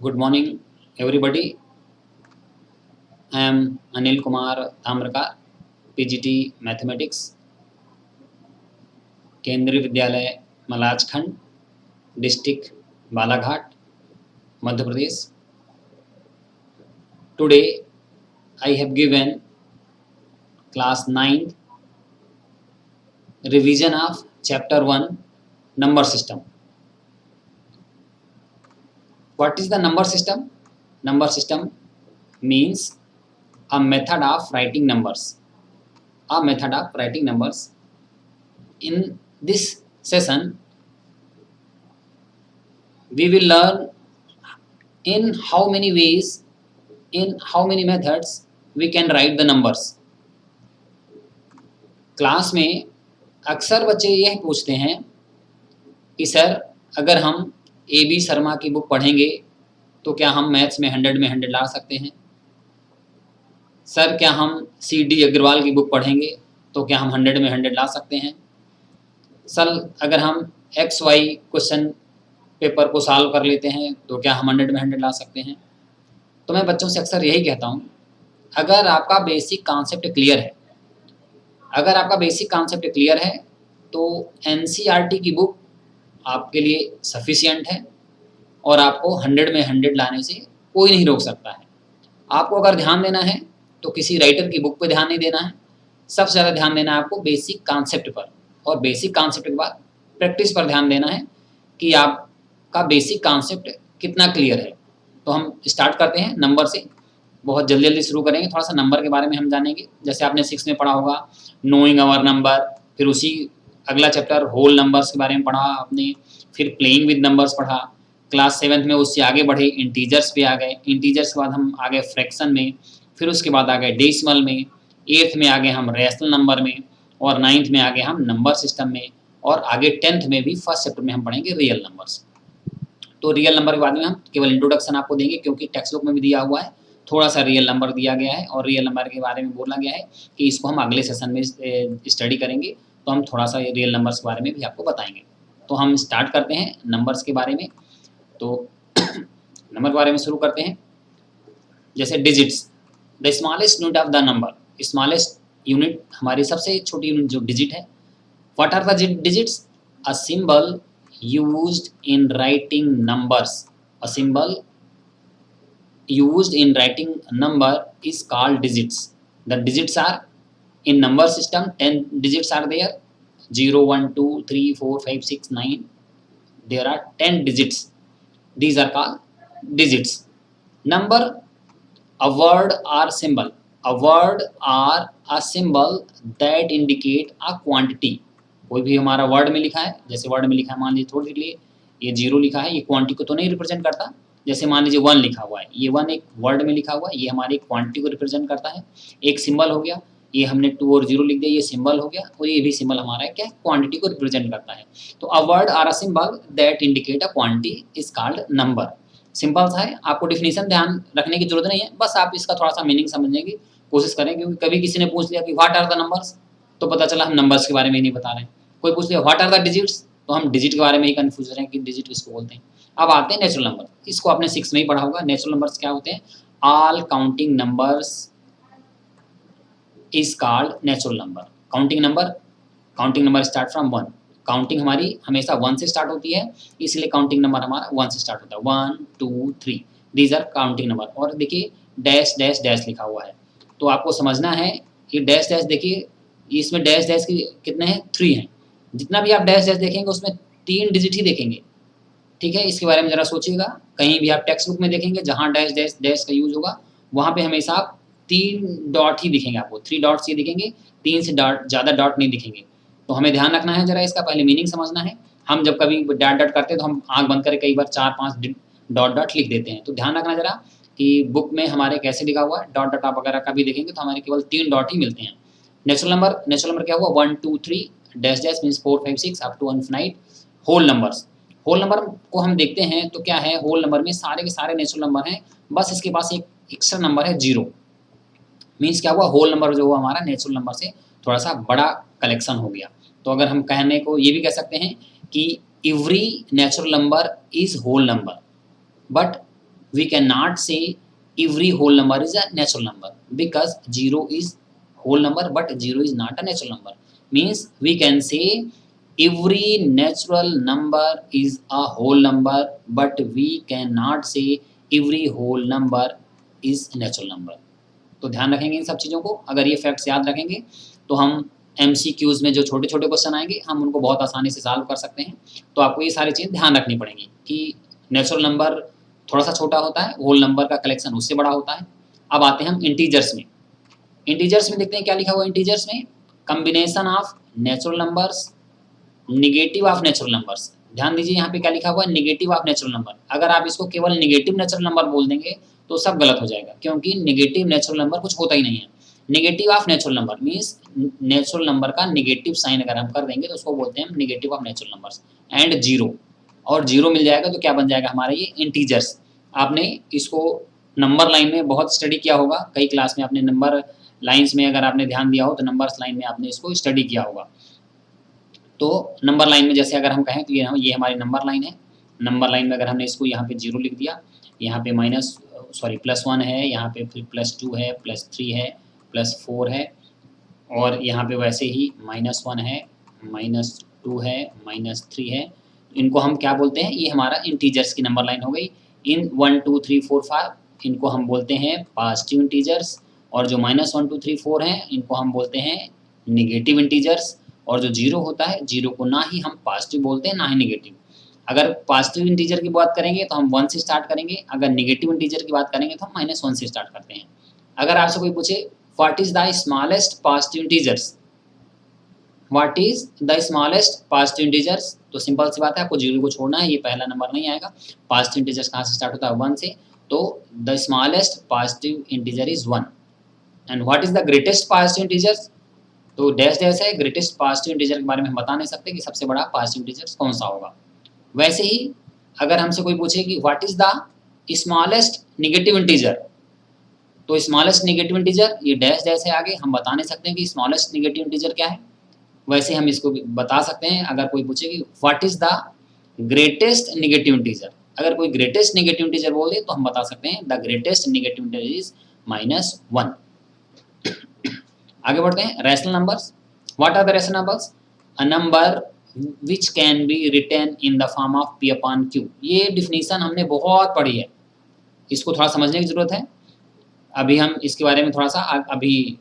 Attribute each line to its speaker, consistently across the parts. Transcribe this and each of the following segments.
Speaker 1: Good morning, everybody. I am Anil Kumar Tamrakar, PGT Mathematics, केंद्रीय विद्यालय Malajkhand, district Balaghat, Madhya Pradesh. Today, I have given class 9th revision of chapter 1 number system. What is the number system? Number system means a method of writing numbers. A method of writing numbers. In this session, we will learn in how many ways, in how many methods we can write the numbers. Class में अक्सर बच्चे यह पूछते हैं कि sir अगर हम A B Sharma की बुक पढ़ेंगे तो क्या हम मैथ्स में 100 में 100 ला सकते हैं? सर क्या हम सी डी अग्रवाल की बुक पढ़ेंगे तो क्या हम 100 में 100 ला सकते हैं? सर अगर हम एक्स वाई क्वेश्चन पेपर को सॉल्व कर लेते हैं तो क्या हम 100 में 100 ला सकते हैं? तो मैं बच्चों से अक्सर यही कहता हूँ, अगर आपका बेसिक कॉन्सेप्ट क्लियर है, अगर आपका बेसिक कॉन्सेप्ट क्लियर है तो एनसीईआरटी की बुक आपके लिए सफिशिएंट है और आपको 100 में 100 लाने से कोई नहीं रोक सकता है. आपको अगर ध्यान देना है तो किसी राइटर की बुक पर ध्यान नहीं देना है, सबसे ज़्यादा ध्यान देना है आपको बेसिक कॉन्सेप्ट पर, और बेसिक कॉन्सेप्ट के बाद प्रैक्टिस पर ध्यान देना है कि आपका बेसिक कॉन्सेप्ट कितना क्लियर है. तो हम स्टार्ट करते हैं नंबर से. बहुत जल्दी जल्दी शुरू करेंगे. थोड़ा सा नंबर के बारे में हम जानेंगे. जैसे आपने 6 में पढ़ा होगा नोइंग आवर नंबर, फिर उसी अगला चैप्टर होल नंबर्स के बारे में पढ़ा आपने, फिर प्लेइंग विद नंबर्स पढ़ा. क्लास 7th में उससे आगे बढ़े, इंटीजर्स पे आ गए. इंटीजर्स के बाद हम आ गए फ्रैक्शन में, फिर उसके बाद आ गए डेसिमल में. 8th में आ गए हम रैशनल नंबर में, और 9th में आ गए हम नंबर सिस्टम में, और आगे 10th में भी फर्स्ट चैप्टर में हम पढ़ेंगे रियल नंबर्स. तो रियल नंबर के बाद में हम केवल इंट्रोडक्शन आपको देंगे, क्योंकि टेक्स्ट बुक में भी दिया हुआ है, थोड़ा सा रियल नंबर दिया गया है और रियल नंबर के बारे में बोला गया है कि इसको हम अगले सेशन में स्टडी करेंगे, तो हम थोड़ा सा रियल नंबर्स के बारे में भी आपको बताएंगे. तो हम स्टार्ट करते हैं नंबर्स के बारे में. तो नंबर के बारे में शुरू करते हैं. जैसे digits, the smallest unit of the number. Smallest unit, हमारी सबसे छोटी यूनिट जो डिजिट है. What are the digits? A symbol used in writing numbers. A symbol used in writing number is called digits. The digits are in number system 10 digits are there. 0 1 2 3 4 5 6 9. There are 10 digits. These are called digits. Number, a word or symbol. A word or a symbol that indicate a quantity. कोई भी हमारा word में लिखा है, जैसे word में लिखा है, मान लीजिए थोड़ी देर लिए ये 0 लिखा है, ये क्वांटिटी को तो नहीं रिप्रेजेंट करता. जैसे मान लीजिए 1 लिखा हुआ है, ये 1 एक वर्ड में लिखा हुआ है, ये हमारी क्वांटिटी को रिप्रेजेंट करता है. एक सिंबल हो गया, ये हमने 2 और 0 लिख दिया, ये सिंबल हो गया, और ये भी सिंबल हमारा क्या है, क्वांटिटी को रिप्रेजेंट करता है. तो a word or a symbol that indicate a quantity is called number. Simple सा है, आपको डिफिनेशन ध्यान रखने की जरूरत नहीं है, बस आप इसका थोड़ा सा मीनिंग समझने की कोशिश करें, क्योंकि कभी किसी ने पूछ लिया कि व्हाट आर द नंबर्स, तो पता चला हम नंबर्स के बारे में ही नहीं बता रहे हैं. कोई पूछ लिया व्हाट आर द डिजिट्स, तो हम डिजिट के बारे में ही कंफ्यूज रहे हैं कि डिजिट किसको बोलते हैं. अब आते हैं नेचुरल नंबर. इसको आपने 6 में ही पढ़ा होगा. नेचुरल नंबर्स क्या होते हैं? All counting numbers is called natural number. Counting number start from 1. Counting हमारी हमेशा 1 से स्टार्ट होती है, इसलिए काउंटिंग नंबर हमारा 1 से स्टार्ट होता है. 1 2 3, दीज आर काउंटिंग नंबर. और देखिए डैश डैश डैश लिखा हुआ है, तो आपको समझना है कि डैश डैश, देखिए इसमें डैश डैश की कितने हैं? 3 हैं. जितना भी आप डैश डैश देखेंगे उसमें 3 डिजिट ही देखेंगे. ठीक है, इसके बारे में ज़रा सोचिएगा. कहीं भी आप टेक्स्ट बुक में देखेंगे जहाँ डैश डैश डैश का यूज़ होगा, वहाँ पे हमेशा आप 3 डॉट ही दिखेंगे. आपको 3 डॉट्स ही दिखेंगे, 3 से डॉट ज़्यादा डॉट नहीं दिखेंगे. तो हमें ध्यान रखना है, ज़रा इसका पहले मीनिंग समझना है. हम जब कभी डॉट डॉट करते हैं तो हम आँख बंद करके कई बार 4-5 डॉट डॉट लिख देते हैं. तो ध्यान रखना ज़रा कि बुक में हमारे कैसे लिखा हुआ है. डॉट डॉट आप अगर कभी देखेंगे तो हमारे केवल 3 डॉट ही मिलते हैं. नेचुरल नंबर क्या हुआ? 1 2 3, dash dash means 4 5 6 up to infinite. Whole number को हम देखते हैं तो क्या है, होल नंबर में सारे के सारे नेचुरल नंबर हैं, बस इसके पास एक एक्स्ट्रा नंबर है 0. मीन्स क्या हुआ, होल नंबर जो हुआ हमारा नेचुरल नंबर से थोड़ा सा बड़ा कलेक्शन हो गया. तो अगर हम कहने को ये भी कह सकते हैं कि every natural number is whole number, but we cannot say every whole number is a natural number because 0 is whole number but 0 is not a natural number. Means we can say every natural number is a whole number but we cannot say every whole number is natural number. तो ध्यान रखेंगे इन सब चीज़ों को। अगर ये facts याद रखेंगे तो हम MCQs में जो छोटे छोटे क्वेश्चन आएंगे हम उनको बहुत आसानी से सॉल्व कर सकते हैं। तो आपको ये सारी चीज़ ध्यान रखनी पड़ेंगी कि नेचुरल नंबर थोड़ा सा छोटा होता है, होल नंबर का कलेक्शन उससे बड़ा होता है। अब आते हैं हम इंटीजर्स में। इंटीजर्स में देखते हैं क्या लिखा हुआ है इंटीजर्स में, combination of natural numbers, negative of natural numbers. ध्यान दीजिए यहाँ पे क्या लिखा हुआ है, निगेटिव ऑफ नेचुरल नंबर। अगर आप इसको केवल निगेटिव नेचुरल नंबर बोल देंगे तो सब गलत हो जाएगा, क्योंकि निगेटिव नेचुरल नंबर कुछ होता ही नहीं है। Negative of natural number means natural number का निगेटिव साइन अगर हम कर देंगे तो उसको बोलते हैं negative of natural numbers. And zero, और जीरो मिल जाएगा तो क्या बन जाएगा हमारा ये इंटीजर्स। आपने इसको नंबर लाइन में बहुत स्टडी किया होगा, कई क्लास में आपने नंबर लाइन्स में अगर आपने ध्यान दिया हो तो नंबर्स लाइन में आपने इसको स्टडी किया होगा। तो नंबर लाइन में जैसे अगर हम कहें तो ये हमारी नंबर लाइन है। नंबर लाइन में अगर हमने इसको यहाँ पे जीरो लिख दिया, यहाँ पे +1 है, यहाँ पे फिर +2 है, +3 है, +4 है, और यहाँ पे वैसे ही -1 है, -2 है, -3 है। इनको हम क्या बोलते हैं, ये हमारा इंटीजर्स की नंबर लाइन हो गई। इन 1 2 3 4 5 इनको हम बोलते हैं पॉजिटिव इंटीजर्स, और जो -1 2 3 4 हैं इनको हम बोलते हैं निगेटिव इंटीजर्स। और जो जीरो होता है, जीरो को ना ही हम पॉजिटिव बोलते हैं ना ही निगेटिव। अगर पॉजिटिव इंटीजर की बात करेंगे तो हम 1 से स्टार्ट करेंगे, अगर निगेटिव इंटीजर की बात करेंगे तो हम -1 से स्टार्ट करते हैं। अगर आपसे कोई पूछे what is the smallest positive integers, what is the smallest positive integers, तो सिंपल सी बात है, आपको जीरो को छोड़ना है, ये पहला नंबर नहीं आएगा। पॉजिटिव इंटीजर्स कहाँ से स्टार्ट होता है, 1 से, तो the smallest positive integer is 1। And what is the greatest positive integers, तो डैश डैश है, ग्रेटेस्ट पॉजिटिव इंटीजर के बारे में हम बता नहीं सकते कि सबसे बड़ा पॉजिटिव इंटीजर कौन सा होगा। वैसे ही अगर हमसे कोई पूछे कि what is the smallest negative integer, तो स्मॉलेस्ट निगेटिव इंटीजर ये डैश डैश है आगे, हम बता नहीं सकते हैं कि स्मॉलेस्ट निगेटिव इंटीजर क्या है। वैसे हम इसको बता सकते हैं, अगर कोई पूछे कि what is the greatest negative integer, अगर कोई ग्रेटेस्ट निगेटिव इंटीजर बोल दे तो हम बता सकते हैं the greatest negative integer is -1। आगे बढ़ते हैं, rational numbers. What are the rational numbers, a number which can be written in the form of P/Q। ये डिफिनीशन हमने बहुत पढ़ी है, इसको थोड़ा समझने की जरूरत है। अभी हम इसके बारे में थोड़ा सा अभी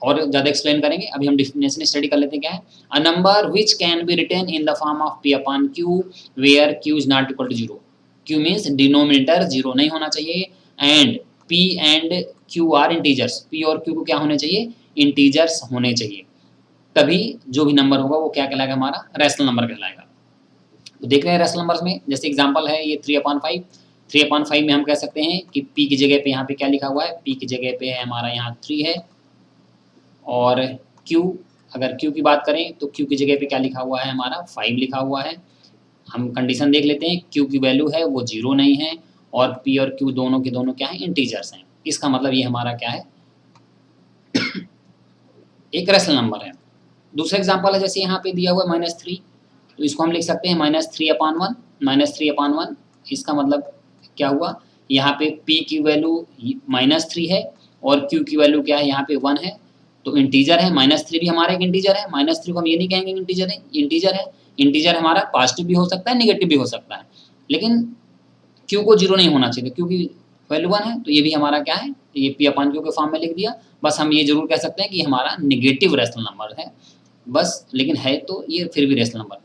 Speaker 1: और ज़्यादा एक्सप्लेन करेंगे। अभी हम डिफिनेशन स्टडी कर लेते हैं क्या है। A number which can be written in the form of P/Q where Q is not equal to 0। Q means denominator 0 नहीं होना चाहिए, and P and Q are integers. P और Q को क्या होने चाहिए, इंटीजर्स होने चाहिए, तभी जो भी नंबर होगा वो क्या कहलाएगा, हमारा रैशनल नंबर कहलाएगा। तो देख रहे हैं रैशनल नंबर्स में, जैसे एग्जांपल है ये 3/5। 3/5 में हम कह सकते हैं कि P की जगह पे यहाँ पे क्या लिखा हुआ है, P की जगह पे है हमारा यहाँ 3 है, और Q, अगर Q की बात करें तो Q की जगह पे क्या लिखा हुआ है, हमारा 5 लिखा हुआ है। हम कंडीशन देख लेते हैं, Q की वैल्यू है वो 0 नहीं है, और P और Q दोनों के दोनों क्या है, इंटीजर्स हैं। इसका मतलब ये हमारा क्या है, एक रैशनल नंबर है। दूसरा एग्जांपल है, जैसे यहाँ पे दिया हुआ है -3, तो इसको हम लिख सकते हैं -3/1। -3/1 इसका मतलब क्या हुआ, यहाँ पे P की वैल्यू -3 है और Q की वैल्यू क्या है, यहाँ पे 1 है, तो इंटीजर है। -3 भी हमारा एक इंटीजर है, -3 को हम ये नहीं कहेंगे इंटीजर है, इंटीजर है। इंटीजर हमारा पॉजिटिव भी हो सकता है, निगेटिव भी हो सकता है, लेकिन Q को 0 नहीं होना चाहिए, Q की वैल्यू 1 है, तो ये भी हमारा क्या है, ये P/Q के फॉर्म में लिख दिया। बस हम ये जरूर कह सकते हैं कि हमारा निगेटिव रैशनल नंबर है बस, लेकिन है तो ये फिर भी रैशनल नंबर।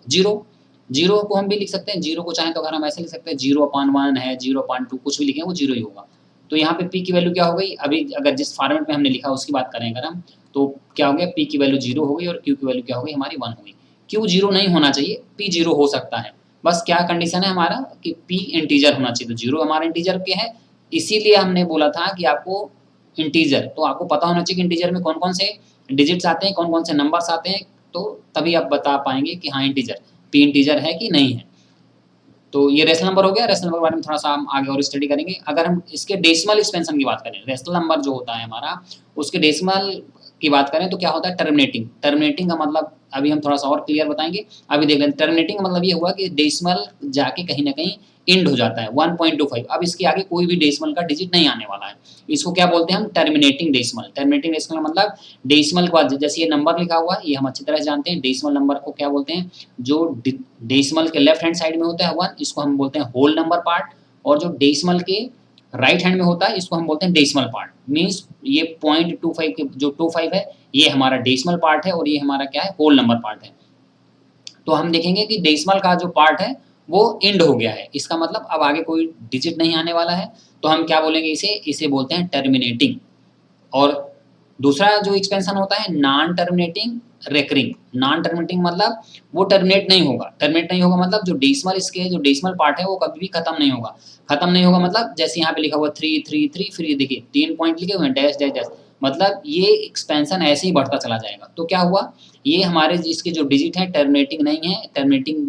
Speaker 1: 0 को हम भी लिख सकते हैं, 0 को चाहें तो अगर हम ऐसे लिख सकते हैं 0/1 है, 0/2 कुछ भी लिखें वो 0 ही होगा। तो यहाँ पे P की वैल्यू क्या हो गई, अभी अगर जिस फॉर्मेट में हमने लिखा उसकी बात करें अगर हम, तो क्या हो गया, P की वैल्यू 0 हो गई और Q की वैल्यू क्या हो गई, हमारी 1 हो गई। Q 0 नहीं होना चाहिए, P 0 हो सकता है, बस क्या कंडीशन है हमारा कि P इंटीजर होना चाहिए। तो 0 हमारा इंटीजर के है, इसीलिए हमने बोला था कि आपको इंटीजर, तो आपको पता होना चाहिए कि इंटीजर में कौन कौन से डिजिट्स आते हैं, कौन कौन से नंबर्स आते हैं, तो तभी आप बता पाएंगे कि हाँ इंटीजर, P इंटीजर है कि नहीं है। तो ये रैशनल नंबर हो गया। रैशनल नंबर के बारे में थोड़ा सा हम आगे और स्टडी करेंगे। अगर हम इसके डेसिमल एक्सपेंशन की बात करें, रैशनल नंबर जो होता है हमारा, उसके डेसिमल की बात करें तो क्या होता है, टर्मिनेटिंग। टर्मिनेटिंग का मतलब अभी हम थोड़ा सा और क्लियर बताएंगे। अभी देख लें, टर्मिनेटिंग का मतलब ये हुआ कि डेसिमल जाके कहीं ना कहीं इंड हो जाता है 1.25। अब इसके आगे कोई भी डेसिमल का डिजिट नहीं आने वाला है। इसको क्या बोलते हैं हम? Terminating decimal. टर्मिनेटिंग डेसिमल मतलब डेसिमल के बाद जैसे ये नंबर लिखा हुआ है, ये हम अच्छी तरह से जानते हैं। डेसिमल नंबर को क्या बोलते हैं? जो डेसिमल के लेफ्ट हैंड साइड में होता है 1, इसको हम बोलते हैं होल नंबर पार्ट, और जो डेसिमल के राइट हैंड में होता है इसको हम बोलते हैं डेसिमल पार्ट। मीन्स ये 0.25 के जो 25 है ये हमारा डेसिमल पार्ट है, और ये हमारा क्या है? होल नंबर पार्ट है। तो हम देखेंगे कि डेसिमल का जो पार्ट है वो इंड हो गया है, इसका मतलब अब आगे कोई डिजिट नहीं आने वाला है, तो हम क्या बोलेंगे इसे बोलते हैं टर्मिनेटिंग। और दूसरा जो एक्सपेंशन होता है non terminating recurring. Non terminating मतलब वो टर्मिनेट नहीं होगा। टर्मिनेट नहीं होगा मतलब जो डेसिमल इसके जो डेसिमल पार्ट है वो कभी भी खत्म नहीं होगा। खत्म नहीं होगा मतलब जैसे यहाँ पे लिखा हुआ 3 3 3, फिर ये देखिए 3 पॉइंट लिखे हुए हैं डैश डैश डैश, मतलब ये एक्सपेंशन ऐसे ही बढ़ता चला जाएगा। तो क्या हुआ? ये हमारे इसके जो डिजिट है टर्मिनेटिंग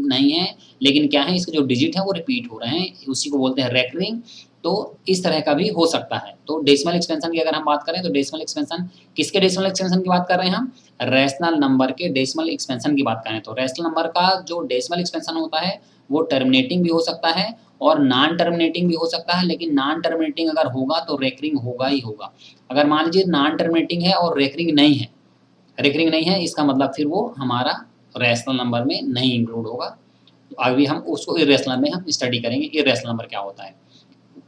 Speaker 1: नहीं है, लेकिन क्या है इसके जो डिजिट है वो रिपीट हो रहे हैं, उसी को बोलते हैं रेकरिंग। तो इस तरह का भी हो सकता है। तो डेसिमल एक्सपेंशन की अगर हम बात करें तो डेसिमल एक्सपेंशन किसके डेसिमल एक्सपेंशन की बात कर रहे हैं हम? रैशनल नंबर के डेसिमल एक्सपेंशन की बात करें तो रैशनल नंबर का जो डेसिमल एक्सपेंशन होता है वो टर्मिनेटिंग भी हो सकता है और नॉन टर्मिनेटिंग भी हो सकता है, लेकिन नॉन टर्मिनेटिंग अगर होगा तो रेकरिंग होगा ही होगा। अगर मान लीजिए नॉन टर्मिनेटिंग है और रेकरिंग नहीं है, इसका मतलब फिर वो हमारा रैशनल नंबर में नहीं इंक्लूड होगा। तो अभी हम उसको इरेशनल में हम स्टडी करेंगे इरेशनल नंबर क्या होता है।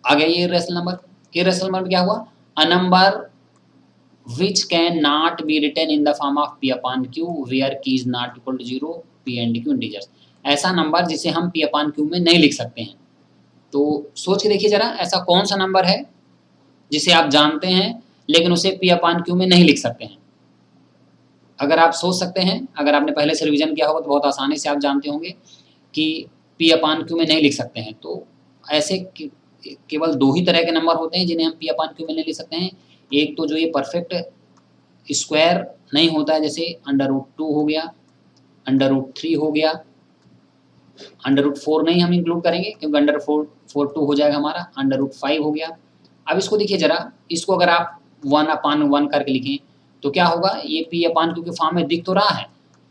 Speaker 1: आ गया ये इरेशनल नंबर। इरेशनल नंबर क्या हुआ? A number which can not be written in the form of p upon q where k is not equal to 0, p and q integers। ऐसा number जिसे हम p upon q में नहीं लिख सकते हैं। तो सोच के देखिए जरा, ऐसा कौन सा नंबर है जिसे आप जानते हैं लेकिन उसे p upon q में नहीं लिख सकते हैं? अगर आप सोच सकते हैं, अगर आपने पहले से रिवीजन किया होगा तो बहुत आसानी से आप जानते होंगे कि p upon q में नहीं लिख सकते हैं। तो ऐसे केवल दो ही तरह के नंबर होते हैं जिन्हें हम p upon q में नहीं लिख सकते हैं। एक तो जो ये परफेक्ट स्क्वायर नहीं होता है, जैसे √2 हो गया, √3 हो गया, √4 नहीं हम इंक्लूड करेंगे क्योंकि √4 हो जाएगा हमारा, √5 हो गया। अब इसको देखिए जरा, इसको अगर आप 1/1 करके लिखें तो क्या होगा? ये p/q के फॉर्म में दिख तो रहा है,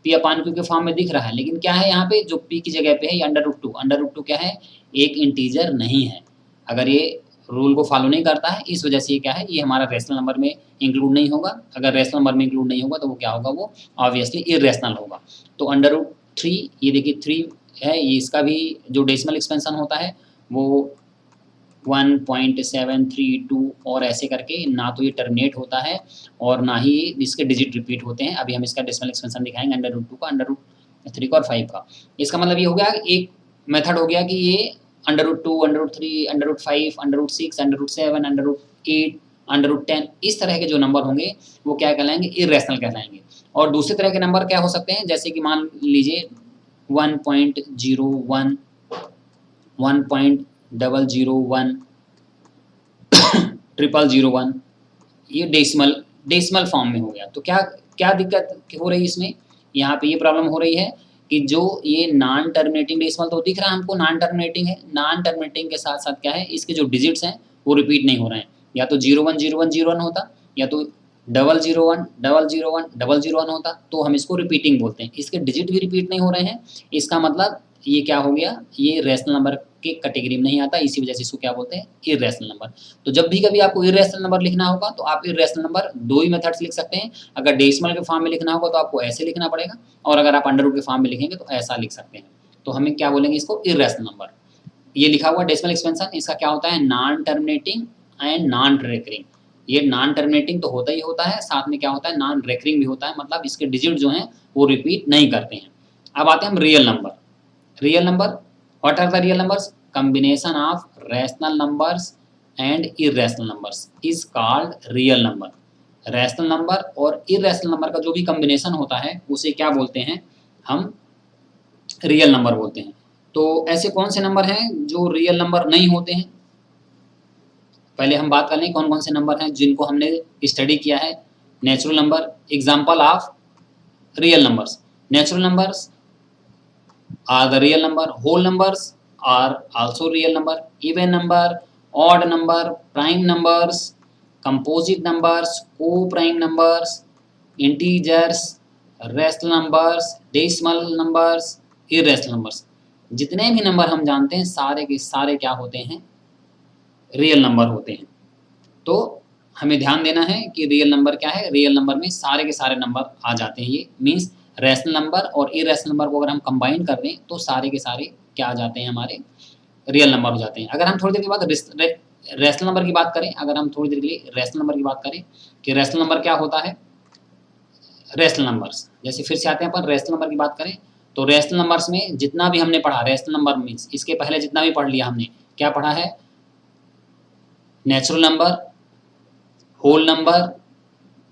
Speaker 1: p/q के फॉर्म में दिख रहा है, लेकिन क्या है यहाँ पे जो p की जगह पे है ये √2 क्या है? एक इंटीजर नहीं है। अगर ये रूल को फॉलो नहीं करता है, इस वजह से ये क्या है? ये हमारा रैशनल नंबर में इंक्लूड नहीं होगा। अगर रैशनल नंबर में इंक्लूड नहीं होगा तो वो क्या होगा? वो ऑब्वियसली इरेशनल होगा। तो √3 ये देखिए 3 है, ये इसका भी जो डेसिमल एक्सपेंशन होता है वो 1.732 और ऐसे करके, ना तो ये टर्मिनेट होता है और ना ही इसके डिजिट रिपीट होते हैं। अभी हम इसका डेसिमल एक्सपेंशन दिखाएंगे √2 का, √3 का और 5 का। इसका मतलब ये हो गया, एक मेथड हो गया कि ये √2, √3, √5, √6, √7, √8, √10 इस तरह के जो नंबर होंगे वो क्या कहलाएंगे? इरेशनल कहलाएंगे। और दूसरे तरह के नंबर क्या हो सकते हैं? जैसे कि मान लीजिए 1.01, 1.001, 001, ये डेसिमल फॉर्म में हो गया। तो क्या क्या दिक्कत हो रही है इसमें? यहाँ पे ये प्रॉब्लम हो रही है कि जो ये नॉन टर्मिनेटिंग डेसिमल तो दिख रहा है हमको नॉन टर्मिनेटिंग है, नॉन टर्मिनेटिंग के साथ साथ क्या है? इसके जो डिजिट्स हैं वो रिपीट नहीं हो रहे हैं। या तो 01 01 01 होता, या तो 001 001 001 होता, तो हम इसको रिपीटिंग बोलते हैं। इसके डिजिट भी रिपीट नहीं हो रहे हैं, इसका मतलब ये क्या हो गया? ये रैशनल नंबर के कैटेगरी में नहीं आता, इसी वजह से इसको क्या बोलते हैं? Irrational number. तो जब भी कभी आपको इरेशनल नंबर लिखना होगा तो आप इरेशनल नंबर दो ही मेथड से लिख सकते हैं। अगर डेसिमल के फॉर्म में लिखना होगा तो आपको ऐसे लिखना पड़ेगा, और अगर आप अंडर रूट के फॉर्म में लिखेंगे तो ऐसा लिख सकते हैं। तो हमें क्या बोलेंगे इसको? Irrational number. ये लिखा हुआ डेसिमल एक्सपेंशन, इसका क्या होता है? Non terminating and non recurring. ये नॉन टर्मिनेटिंग तो होता ही होता है, साथ में क्या होता है? नॉन रेकरिंग भी होता है, मतलब इसके डिजिट जो हैं वो रिपीट नहीं करते हैं। अब आते हैं हम real number. Real number, what are the real numbers? Combination of rational numbers and irrational numbers is called real number. Rational number और इरेशनल नंबर का जो भी कॉम्बिनेशन होता है उसे क्या बोलते हैं? हम रियल नंबर बोलते हैं। तो ऐसे कौन से नंबर हैं जो रियल नंबर नहीं होते हैं? पहले हम बात कर लें कौन कौन से नंबर हैं जिनको हमने स्टडी किया है। Natural number, example of real numbers. Natural numbers are the real number, whole numbers are also real number, even number, odd number, prime numbers, composite numbers, co-prime numbers, integers, rational numbers, decimal numbers, irrational numbers। जितने भी number हम जानते हैं सारे के सारे क्या होते हैं, रियल नंबर होते हैं। तो हमें ध्यान देना है कि रियल नंबर क्या है, रियल नंबर में सारे के सारे नंबर आ जाते हैं। ये मीन्स रैशनल नंबर और इरेशनल नंबर को अगर हम कंबाइन कर दें तो सारे के सारे क्या आ जाते हैं, हमारे रियल नंबर हो जाते हैं। अगर हम थोड़ी देर के बाद रैशनल नंबर की बात करें, अगर हम थोड़ी देर के लिए रैशनल नंबर की बात करें कि रैशनल नंबर क्या होता है, रैशनल नंबर्स, जैसे फिर से आते हैं अपन रैशनल नंबर की बात करें तो रैशनल नंबर्स में जितना भी हमने पढ़ा, रैशनल नंबर मीन्स इसके पहले जितना भी पढ़ लिया हमने, क्या पढ़ा है, natural number, whole number,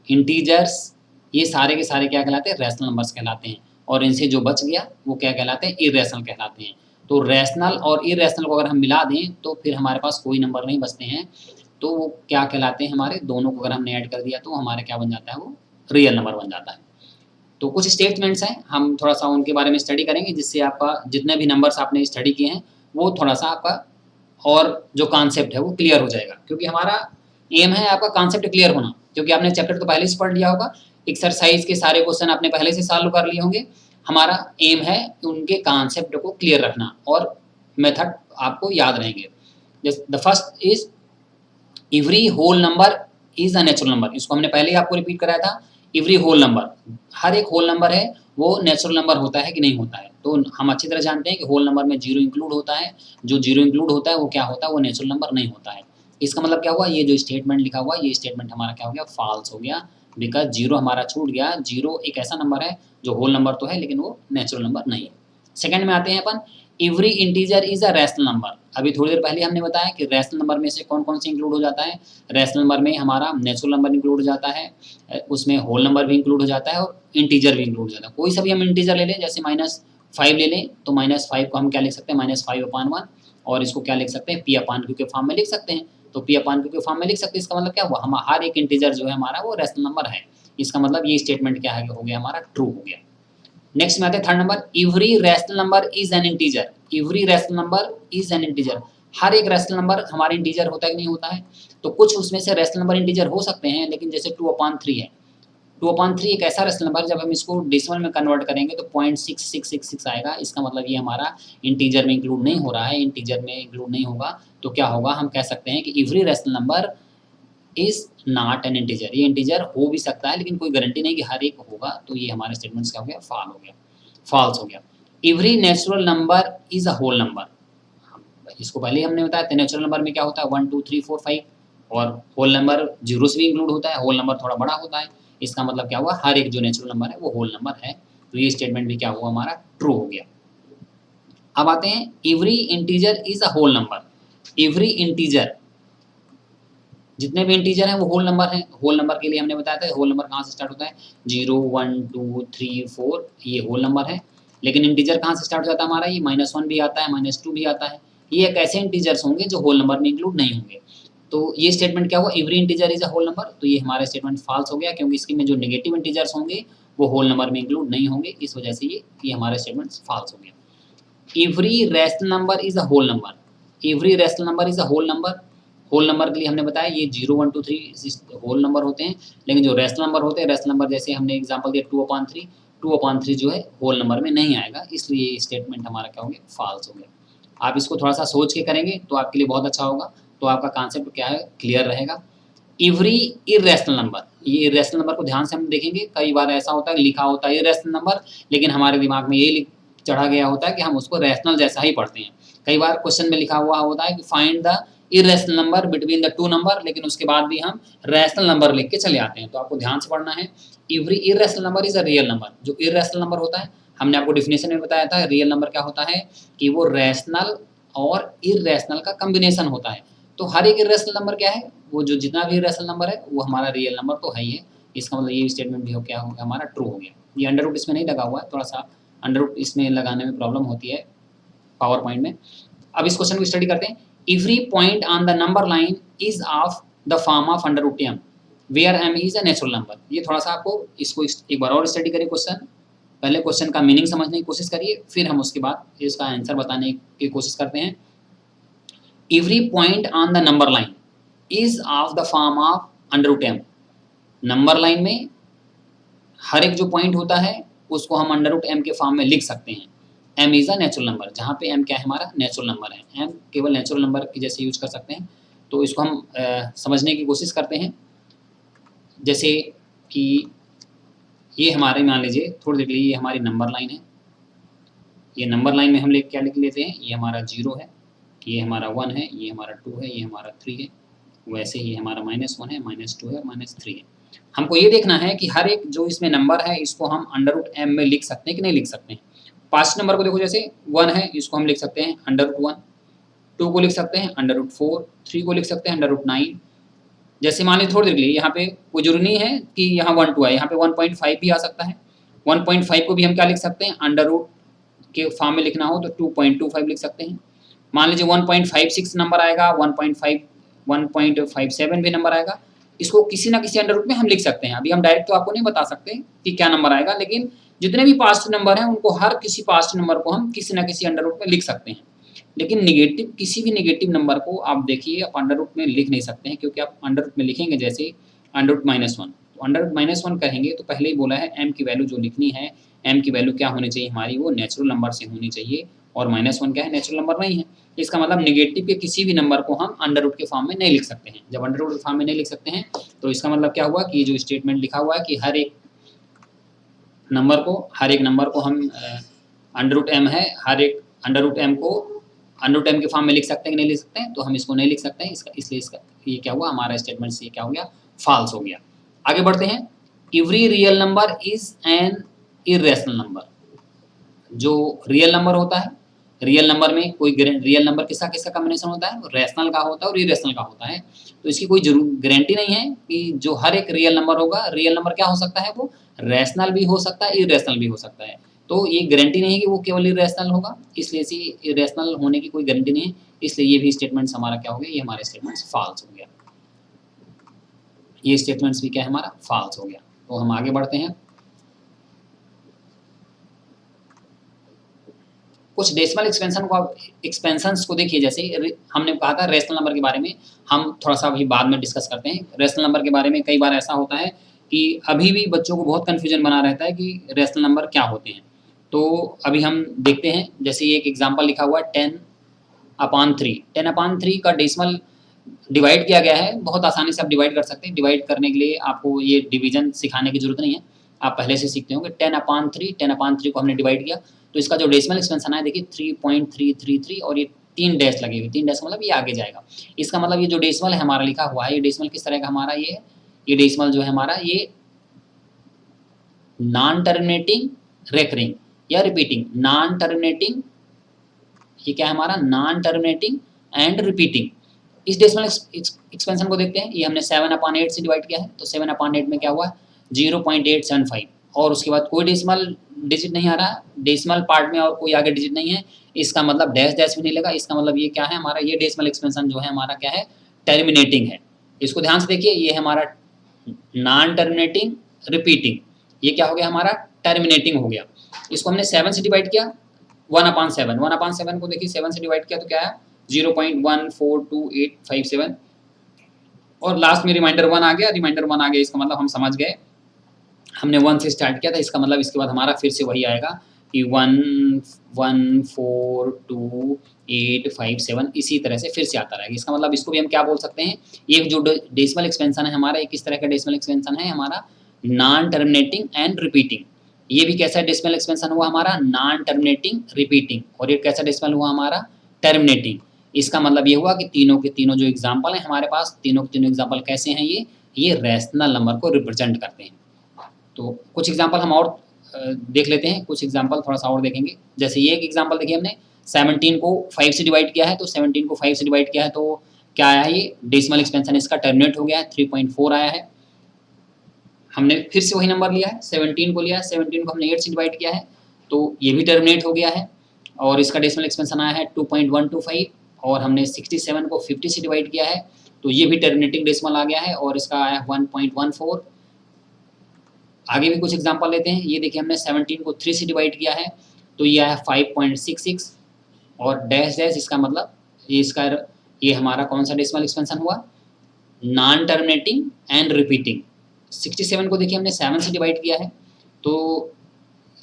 Speaker 1: integers, ये सारे के सारे क्या कहलाते हैं, रैशनल नंबर्स कहलाते हैं। और इनसे जो बच गया वो क्या कहलाते हैं, इरेशनल कहलाते हैं। तो रैशनल और इरेशनल को अगर हम मिला दें तो फिर हमारे पास कोई नंबर नहीं बचते हैं, तो वो क्या कहलाते हैं, हमारे दोनों को अगर हमने ऐड कर दिया तो हमारा क्या बन जाता है, वो रियल नंबर बन जाता है। तो कुछ स्टेटमेंट्स हैं, हम थोड़ा सा उनके बारे में स्टडी करेंगे जिससे आपका जितने भी नंबर्स आपने स्टडी किए हैं वो थोड़ा सा आपका और जो कॉन्सेप्ट है वो क्लियर हो जाएगा, क्योंकि हमारा एम है आपका कॉन्सेप्ट क्लियर होना, क्योंकि आपने चैप्टर तो पहले से पढ़ लिया होगा, एक्सरसाइज के सारे क्वेश्चन आपने पहले से सॉल्व कर लिए होंगे। हमारा एम है उनके कॉन्सेप्ट को क्लियर रखना और मेथड आपको याद रहेंगे। The first is every whole number is a natural number, इसको हमने पहले ही आपको रिपीट कराया था। एवरी होल नंबर, हर एक होल नंबर है वो नेचुरल नंबर होता है कि नहीं होता है, तो हम अच्छी तरह जानते हैं कि होल नंबर में जीरो इंक्लूड होता है, जो जीरो इंक्लूड होता है वो क्या होता है, वो नेचुरल नंबर नहीं होता है। इसका मतलब क्या हुआ, ये जो स्टेटमेंट लिखा हुआ ये स्टेटमेंट हमारा क्या हो गया, फॉल्स हो गया, बिकॉज जीरो हमारा छूट गया। जीरो एक ऐसा नंबर है जो होल नंबर तो है लेकिन वो नेचुरल नंबर नहीं है। सेकंड में आते हैं अपन, every integer is a rational number. अभी थोड़ी देर पहले हमने बताया कि रैशनल नंबर में से कौन कौन से इंक्लूड हो जाता है, रैशनल नंबर में हमारा नेचुरल नंबर इंक्लूड हो जाता है, उसमें होल नंबर भी इंक्लूड हो जाता है और इंटीजर भी इंक्लूड हो जाता है। कोई सा भी हम इंटीजर ले लें, जैसे -5 ले लें तो -5 को हम क्या लिख सकते हैं, -5/1, और इसको क्या लिख सकते हैं, p/q के फॉर्म में लिख सकते हैं। तो p/q के फॉर्म में लिख सकते हैं, इसका मतलब क्या हुआ, हम हर एक इंटीजर जो है हमारा वो रैशनल नंबर है। इसका मतलब ये स्टेटमेंट क्या है, हो गया हमारा ट्रू हो गया। नेक्स्ट में आते हैं third number, every rational number is an integer. Every rational number is an integer, हर एक रैशनल नंबर हमारा इंटीजर होता है कि नहीं होता है, तो कुछ उसमें से रैशनल नंबर इंटीजर हो सकते हैं, लेकिन जैसे 2/3 है, 2/3 एक ऐसा रैशनल नंबर जब हम इसको डेसिमल में कन्वर्ट करेंगे तो 0.6666 आएगा। इसका मतलब ये हमारा इंटीजर में इंक्लूड नहीं हो रहा है, इंटीजर में इंक्लूड नहीं होगा तो क्या होगा, हम कह सकते हैं कि every rational number is not an integer. ये इंटीजर हो भी सकता है लेकिन कोई गारंटी नहीं कि हर एक होगा, तो ये हमारे स्टेटमेंट्स क्या हो गया, फॉल्स हो गया। Every natural number is a whole number, इसको पहले हमने बताया था, नेचुरल नंबर में क्या होता है 1 2 3 4 5, और होल नंबर जीरो से भी इंक्लूड होता है, होल नंबर थोड़ा बड़ा होता है। इसका मतलब क्या हुआ, हर एक जो नेचुरल नंबर है वो होल नंबर है, तो ये स्टेटमेंट भी क्या हुआ, हमारा ट्रू हो गया। अब आते हैं, every integer is a whole number. Every integer, जितने भी इंटीजर हैं वो होल नंबर हैं। होल नंबर के लिए हमने बताया था होल नंबर कहाँ से स्टार्ट होता है, 0 1 2 3 4, ये होल नंबर है। लेकिन इंटीजर कहाँ से स्टार्ट हो जाता है हमारा, ये -1 भी आता है, -2 भी आता है। ये एक ऐसे इंटीजर्स होंगे जो होल नंबर में इंक्लूड नहीं होंगे। तो ये स्टेटमेंट क्या हुआ, every integer is a whole number, तो ये हमारा स्टेटमेंट फॉल्स हो गया, क्योंकि इसके में जो नेगेटिव इंटीजर्स होंगे वो होल नंबर में इंक्लूड नहीं होंगे, इस वजह से ये हमारा स्टेटमेंट फॉल्स हो गया। Every rational number is a whole number. Every rational number is a whole number, whole number के लिए हमने बताया ये 0 1 2 3 होल नंबर होते हैं, लेकिन जो रैशनल नंबर होते हैं, रैशनल नंबर जैसे हमने एग्जांपल दिया 2/3, 2/3 जो है होल नंबर में नहीं आएगा, इसलिए ये स्टेटमेंट हमारा क्या हो गया, फॉल्स हो गया। आप इसको थोड़ा सा सोच के करेंगे तो आपके लिए बहुत अच्छा होगा, तो आपका कॉन्सेप्ट क्या है, क्लियर रहेगा। एवरी इरेशनल नंबर, ये इरेशनल नंबर को ध्यान से हम देखेंगे, कई बार ऐसा होता है लिखा होता है इरेशनल नंबर, लेकिन हमारे दिमाग में ये चढ़ा गया होता है कि हम उसको रैशनल जैसा ही पढ़ते हैं। कई बार क्वेश्चन में लिखा हुआ होता है कि find the irrational number between the two number, लेकिन उसके बाद भी हम रैशनल नंबर लिख के चले आते हैं, तो आपको ध्यान से पढ़ना है। Every irrational number is a real number. जो इरेशनल नंबर होता है, हमने आपको डिफिनेशन में बताया था, रियल नंबर क्या होता है कि वो रैशनल और इरेशनल का कॉम्बिनेशन होता है। तो हर एक इरेशनल नंबर क्या है, वो जो जितना भी इरेशनल नंबर है वो हमारा रियल नंबर तो है ही है। इसका मतलब ये स्टेटमेंट भी हो क्या हो गया, हमारा ट्रू हो गया। ये अंडर रूट इसमें नहीं लगा हुआ है, थोड़ा सा अंडर रूट इसमें लगाने में प्रॉब्लम होती है पावर पॉइंट में। अब इस क्वेश्चन को स्टडी करते हैं। Every point on the number line is of the form of under root m where m is a natural number. ये थोड़ा सा आपको इसको एक बार और स्टडी करिए क्वेश्चन, पहले क्वेश्चन का मीनिंग समझने की कोशिश करिए, फिर हम उसके बाद इसका आंसर बताने की कोशिश करते हैं। Every point on the number line is of the form of under root m। Number line में हर एक जो पॉइंट होता है उसको हम अंडर रूट m के फॉर्म में लिख सकते हैं। m is a natural number, जहाँ पे m क्या है हमारा नेचुरल नंबर है, m केवल नेचुरल नंबर की जैसे यूज कर सकते हैं। तो इसको हम समझने की कोशिश करते हैं। जैसे कि ये हमारे मान लीजिए थोड़ी देर के लिए ये हमारी नंबर लाइन है। ये नंबर लाइन में हम क्या लिख लेते हैं, ये हमारा 0 है, ये हमारा 1 है, ये हमारा 2 है, ये हमारा 3 है। वैसे ही हमारा -1 है, -2 है, -3 है। हमको ये देखना है कि हर एक जो इसमें नंबर है इसको हम √m में लिख सकते हैं कि नहीं लिख सकते हैं। 5 नंबर को देखो, जैसे 1 है इसको हम लिख सकते हैं √1, 2 को लिख सकते हैं √4, 3 को लिख सकते हैं √9। जैसे मान लीजिए थोड़ी देर के लिए यहाँ पे कोई जरूरी नहीं है कि यहाँ 1 2 है, यहाँ पे 1.5 भी आ सकता है। 1.5 को भी हम क्या लिख सकते हैं, अंडर रूट के फॉर्म में लिखना हो तो 2.25 लिख सकते हैं। मान लीजिए 1.56 नंबर आएगा, 1.57 भी नंबर आएगा, इसको किसी ना किसी अंडर रूट में हम लिख सकते हैं। अभी हम डायरेक्ट तो आपको नहीं बता सकते कि क्या नंबर आएगा, लेकिन जितने भी पास्ट नंबर हैं उनको हर किसी पास्ट नंबर को हम किसी ना किसी अंडर रूट में लिख सकते हैं। लेकिन नेगेटिव, किसी भी नेगेटिव नंबर को आप देखिए आप अंडर रूट में लिख नहीं सकते हैं, क्योंकि आप अंडर रूट में लिखेंगे जैसे अंडर रूट -1, तो अंडर रूट -1 कहेंगे तो पहले ही बोला है m की वैल्यू जो लिखनी है, m की वैल्यू क्या होनी चाहिए हमारी, वो नेचुरल नंबर से होनी चाहिए, और -1 क्या है, नेचुरल नंबर नहीं है। इसका मतलब नेगेटिव के किसी भी नंबर को हम अंडर रूट के फॉर्म में नहीं लिख सकते हैं। जब अंडर रूट के फॉर्म में नहीं लिख सकते हैं तो इसका मतलब क्या हुआ कि जो स्टेटमेंट लिखा हुआ है कि हर एक नंबर को हम अंडर रूट m है, हर एक अंडर रूट m को अंडर रूट m के फॉर्म में लिख सकते हैं कि नहीं लिख सकते हैं, तो हम इसको नहीं लिख सकते हैं। इसलिए इसका ये क्या हुआ, हमारा स्टेटमेंट से क्या हो गया, फॉल्स हो गया। आगे बढ़ते हैं। Every real number is an irrational number. जो रियल नंबर होता है, रियल नंबर में कोई रियल नंबर किसका किसका कॉम्बिनेशन होता है, रैशनल का होता है और इरेशनल का होता है। तो इसकी कोई गारंटी नहीं है कि जो हर एक रियल नंबर होगा, रियल नंबर क्या हो सकता है, वो रैशनल भी हो सकता है, इरेशनल भी हो सकता है। तो ये गारंटी नहीं है कि वो केवल इरेशनल होगा, इसलिए इसी इरेशनल होने की कोई गारंटी नहीं है, इसलिए ये भी स्टेटमेंट्स हमारा क्या हो गया, ये हमारे स्टेटमेंट्स फॉल्स हो गया। ये स्टेटमेंट्स भी क्या है हमारा, फॉल्स हो गया। तो हम आगे बढ़ते हैं। कुछ डेसिमल एक्सपेंशंस को देखिए। जैसे हमने कहा था रेशनल नंबर के बारे में हम थोड़ा सा अभी बाद में डिस्कस करते हैं। रेशनल नंबर के बारे में कई बार ऐसा होता है कि अभी भी बच्चों को बहुत कन्फ्यूजन बना रहता है कि रेशनल नंबर क्या होते हैं। तो अभी हम देखते हैं। जैसे एक एग्जाम्पल लिखा हुआ है 10/3। 10/3 का डेसिमल डिवाइड किया गया है। बहुत आसानी से आप डिवाइड कर सकते हैं। डिवाइड करने के लिए आपको ये डिवीजन सिखाने की जरूरत नहीं है, आप पहले से सीखते होंगे। 10/3 को हमने डिवाइड किया, तो इसका जो डेसिमल एक्सपेंशन है देखिए 3.333, और ये 3 डैश लगे हुए, 3 डैश मतलब ये आगे जाएगा। इसका मतलब ये जो डेसिमल है हमारा लिखा हुआ है, ये डेसिमल किस तरह का हमारा, ये डेसिमल जो है हमारा, ये नॉन टर्मिनेटिंग रेकरिंग या रिपीटिंग, नॉन टर्मिनेटिंग, ये क्या है हमारा, नॉन टर्मिनेटिंग एंड रिपीटिंग। इस डेसिमल एक्सपेंशन को देखते हैं। ये हमने 7/8 से डिवाइड किया है, तो 7/8 में क्या हुआ, 0.875, और उसके बाद कोई डेसिमल डिजिट नहीं आ रहा, डेसिमल पार्ट में और कोई आगे डिजिट नहीं है। इसका मतलब डैश डैश भी नहीं लगा। इसका मतलब ये क्या है हमारा, ये डेसिमल एक्सपेंशन जो है हमारा क्या है, टर्मिनेटिंग है। इसको ध्यान से देखिए, ये हमारा नॉन टर्मिनेटिंग रिपीटिंग, ये क्या हो गया हमारा, टर्मिनेटिंग हो गया। इसको हमने 7 से डिवाइड किया, 1/7। 1/7 को देखिए 7 से डिवाइड किया तो क्या है, 0.14287, और लास्ट में रिमाइंडर 1 आ गया। रिमाइंडर 1 आ गया, इसका मतलब हम समझ गए, हमने 1 से स्टार्ट किया था। इसका मतलब इसके बाद हमारा फिर से वही आएगा कि 1142857, इसी तरह से फिर से आता रहेगा। इसका मतलब इसको भी हम क्या बोल सकते हैं, ये जो डेसिमल एक्सपेंशन है हमारा, ये किस तरह का डेसिमल एक्सपेंशन है हमारा, नॉन टर्मिनेटिंग एंड रिपीटिंग। ये भी कैसा डेसिमल एक्सपेंशन हुआ हमारा, नॉन टर्मिनेटिंग रिपीटिंग, और ये कैसा डेसिमल हुआ हमारा, टर्मिनेटिंग। इसका मतलब ये हुआ कि तीनों के तीनों जो एग्जाम्पल हैं हमारे पास, तीनों के तीनों एग्जाम्पल कैसे हैं, ये रैशनल नंबर को रिप्रेजेंट करते हैं। तो कुछ एग्जाम्पल हम और देख लेते हैं, कुछ एग्जाम्पल थोड़ा सा और देखेंगे। जैसे ये एक एग्जाम्पल देखिए, हमने 17 को 5 से डिवाइड किया है, तो 17 को 5 से डिवाइड किया है तो क्या आया है, ये डेसिमल एक्सपेंशन इसका टर्मिनेट हो गया है, 3.4 आया है। हमने फिर से वही नंबर लिया है, 17 को लिया है, 17 को हमने 8 से डिवाइड किया है तो ये भी टर्मिनेट हो गया है, और इसका डेसिमल एक्सपेंशन आया है 2.125, और हमने 67 को 50 से डिवाइड किया है तो ये भी टर्मिनेटिंग डेसिमल आ गया है, और इसका आया 1.14। आगे भी कुछ एग्जांपल लेते हैं। ये देखिए हमने 17 को 3 से डिवाइड किया है तो ये आया 5.66, और डैश डैश, इसका मतलब ये हमारा कौन सा डेसिमल एक्सपेंशन हुआ, नॉन टर्मिनेटिंग एंड रिपीटिंग। 67 को देखिए हमने 7 से डिवाइड किया है तो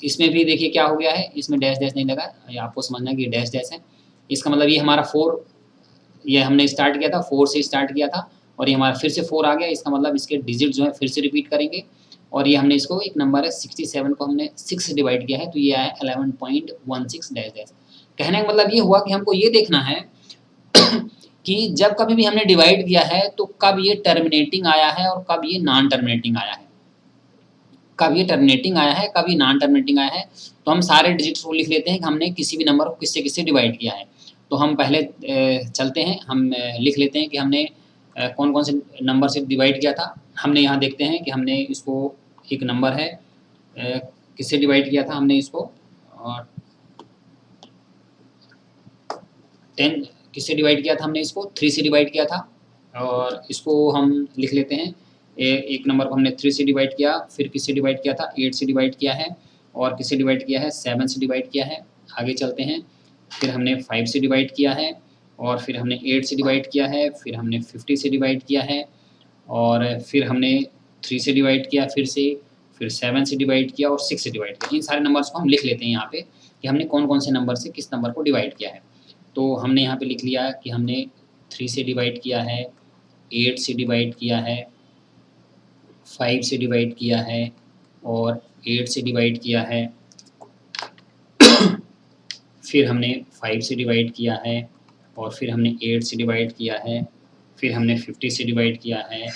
Speaker 1: इसमें भी देखिए क्या हो गया है, इसमें डैश डैश नहीं लगा, ये आपको समझना है कि डैश डैश है। इसका मतलब ये हमारा 4, ये हमने स्टार्ट किया था 4 से स्टार्ट किया था और ये हमारा फिर से 4 आ गया। इसका मतलब इसके डिजिट जो है फिर से रिपीट करेंगे और ये हमने इसको एक नंबर है 67 को हमने 6 से डिवाइड किया है, तो ये आया 11.16 डैश डैश। कहने का मतलब ये हुआ कि हमको ये देखना है कि जब कभी भी हमने डिवाइड किया है तो कब ये टर्मिनेटिंग आया है और कब ये नॉन टर्मिनेटिंग आया है, कब ये टर्मिनेटिंग आया है, कब ये नॉन टर्मिनेटिंग आया है। तो हम सारे डिजिट्स को लिख लेते हैं कि हमने किसी भी नंबर को किससे किससे डिवाइड किया है। तो हम पहले चलते हैं, हम लिख लेते हैं कि हमने कौन कौन से नंबर से डिवाइड किया था। हमने यहाँ देखते हैं कि हमने इसको, एक नंबर है किससे डिवाइड किया था, हमने इसको 10 किससे डिवाइड किया था, हमने इसको 3 से डिवाइड किया था। और इसको हम लिख लेते हैं, एक नंबर को हमने 3 से डिवाइड किया, फिर किससे डिवाइड किया था, 8 से डिवाइड किया है, और किससे डिवाइड किया है, 7 से डिवाइड किया है। आगे चलते हैं, फिर हमने 5 से डिवाइड किया है, और फिर हमने 8 से डिवाइड किया है, फिर हमने 50 से डिवाइड किया है, और फिर हमने 3 से डिवाइड किया, फिर 7 से डिवाइड किया और 6 से डिवाइड किया। इन सारे नंबर्स को हम लिख लेते हैं यहाँ पे कि हमने कौन कौन से नंबर से किस नंबर को डिवाइड किया है। तो हमने यहाँ पे लिख लिया कि हमने 3 से डिवाइड किया है, 8 से डिवाइड किया है, 5 से डिवाइड किया है और 8 से डिवाइड किया है, फिर हमने 5 से डिवाइड किया है और फिर हमने 8 से डिवाइड किया है, फिर हमने 50 से डिवाइड किया है,